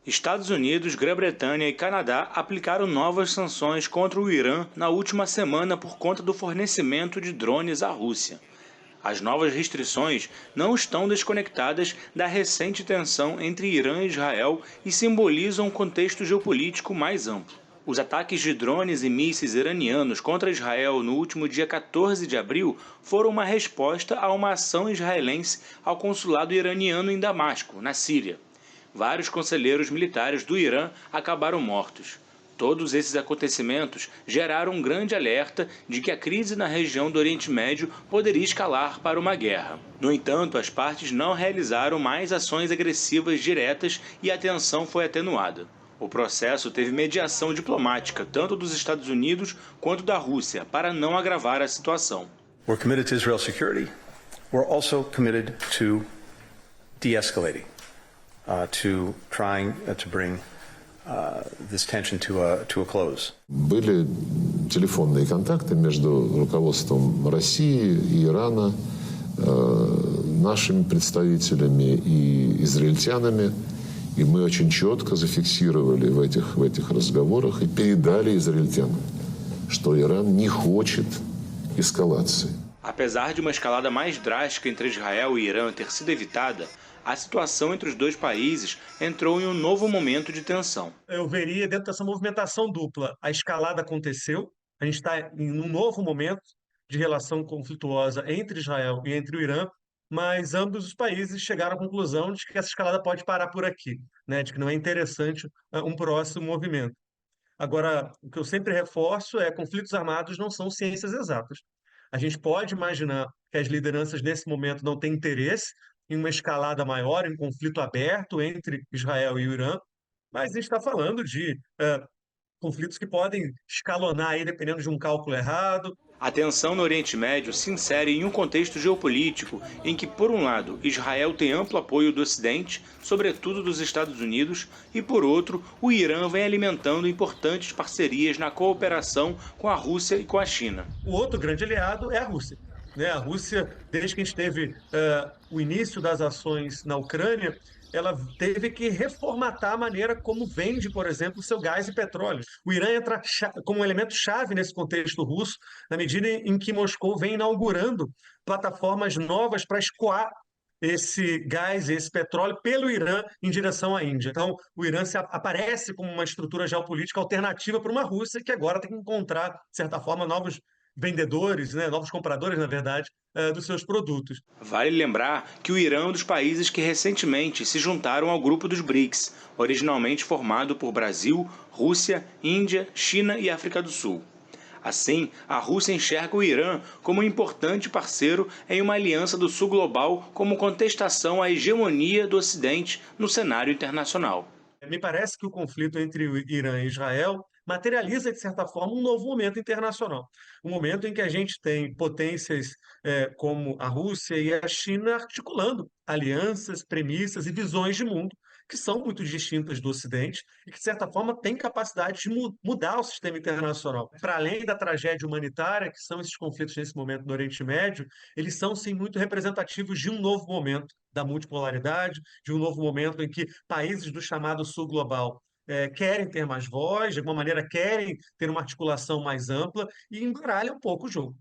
Estados Unidos, Grã-Bretanha e Canadá aplicaram novas sanções contra o Irã na última semana por conta do fornecimento de drones à Rússia. As novas restrições não estão desconectadas da recente tensão entre Irã e Israel e simbolizam um contexto geopolítico mais amplo. Os ataques de drones e mísseis iranianos contra Israel no último dia 14 de abril foram uma resposta a uma ação israelense ao consulado iraniano em Damasco, na Síria. Vários conselheiros militares do Irã acabaram mortos. Todos esses acontecimentos geraram um grande alerta de que a crise na região do Oriente Médio poderia escalar para uma guerra. No entanto, as partes não realizaram mais ações agressivas diretas e a tensão foi atenuada. O processo teve mediação diplomática tanto dos Estados Unidos quanto da Rússia para não agravar a situação. We're committed to Israel's security. We're also committed to de-escalating, to trying to bring this tension to a close. Были телефонные контакты между руководством России и Ирана, нашими представителями и израильтянами, и мы очень четко зафиксировали в этих разговорах и передали израильтянам, что Иран не хочет эскалации. Apesar de uma escalada mais drástica entre Israel e Irã ter sido evitada, a situação entre os dois países entrou em um novo momento de tensão. Eu veria dentro dessa movimentação dupla. A escalada aconteceu, a gente está em um novo momento de relação conflituosa entre Israel e entre o Irã, mas ambos os países chegaram à conclusão de que essa escalada pode parar por aqui, né? De que não é interessante um próximo movimento. Agora, o que eu sempre reforço é conflitos armados não são ciências exatas. A gente pode imaginar que as lideranças nesse momento não têm interesse em uma escalada maior, em um conflito aberto entre Israel e o Irã, mas a gente está falando de conflitos que podem escalonar aí dependendo de um cálculo errado. A tensão no Oriente Médio se insere em um contexto geopolítico em que, por um lado, Israel tem amplo apoio do Ocidente, sobretudo dos Estados Unidos, e, por outro, o Irã vem alimentando importantes parcerias na cooperação com a Rússia e com a China. O outro grande aliado é a Rússia. Né? A Rússia, desde que a gente teve o início das ações na Ucrânia, ela teve que reformatar a maneira como vende, por exemplo, seu gás e petróleo. O Irã entra como um elemento chave nesse contexto russo, na medida em que Moscou vem inaugurando plataformas novas para escoar esse gás, esse petróleo pelo Irã em direção à Índia. Então, o Irã aparece como uma estrutura geopolítica alternativa para uma Rússia que agora tem que encontrar, de certa forma, novos vendedores, né, novos compradores, na verdade, dos seus produtos. Vale lembrar que o Irã é um dos países que recentemente se juntaram ao grupo dos BRICS, originalmente formado por Brasil, Rússia, Índia, China e África do Sul. Assim, a Rússia enxerga o Irã como um importante parceiro em uma aliança do Sul global como contestação à hegemonia do Ocidente no cenário internacional. Me parece que o conflito entre o Irã e Israel materializa, de certa forma, um novo momento internacional. Um momento em que a gente tem potências como a Rússia e a China articulando alianças, premissas e visões de mundo que são muito distintas do Ocidente e que, de certa forma, têm capacidade de mudar o sistema internacional. Para além da tragédia humanitária, que são esses conflitos nesse momento no Oriente Médio, eles são, sim, muito representativos de um novo momento da multipolaridade, de um novo momento em que países do chamado Sul Global querem ter mais voz, de alguma maneira querem ter uma articulação mais ampla e embaralha um pouco o jogo.